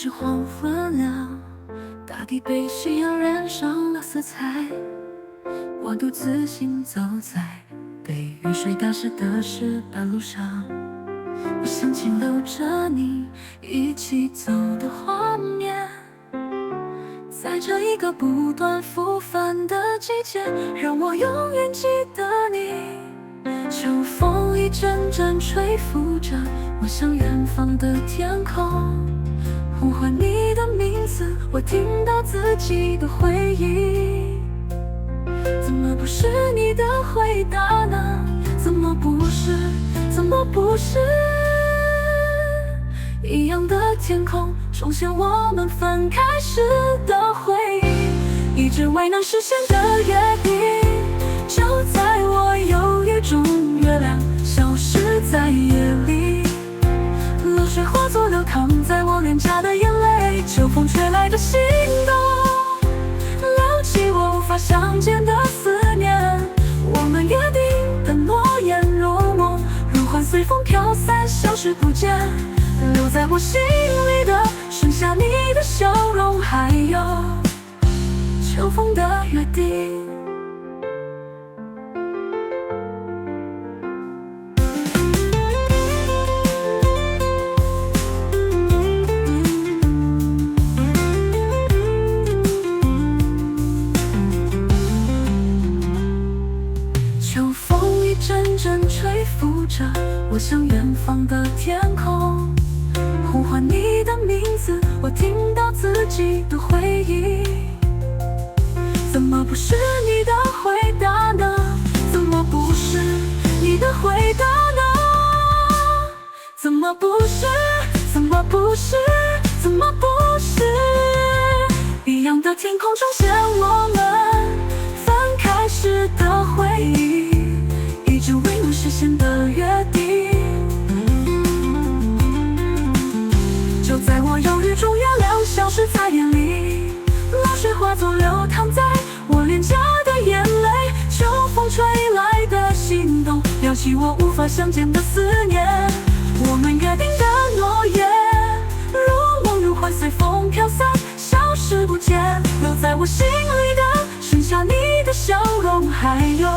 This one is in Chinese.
是黄昏了，大地被夕阳染上了色彩。我独自行走在被雨水打湿的石板路上，我想起留着你一起走的画面。在这一个不断复返的季节，让我永远记得你。秋风一阵阵吹拂着，我向远方的天空呼唤你的名字，我听到自己的回忆。怎么不是你的回答呢？怎么不是？怎么不是？一样的天空重现我们分开时的回忆，一直未能实现的约定。就在我犹豫中，月亮消失在夜里，露水化作流淌在我脸颊的眼泪。秋风吹来的心动，撩起我无法相见的思念。我们约定的诺言如梦如幻，随风飘散，消失不见。留在我心里的，剩下你的笑容，还有秋风的约定。秋风一阵阵吹拂着，我向远方的天空呼唤你的名字，我听到自己的回忆。怎么不是你的回答呢？怎么不是你的回答呢？怎么不是？怎么不是？怎么不是？一样的天空重现我们分开时的回忆，一直未能实现的约定。就在我犹豫中，月亮消失在眼里，露水化作流淌在我脸颊的眼泪。秋风吹来的心动，撩起我无法相见的思念。我们约定的诺言如梦如幻，随风飘散，消失不见。留在我心里的，剩下你的笑容，还有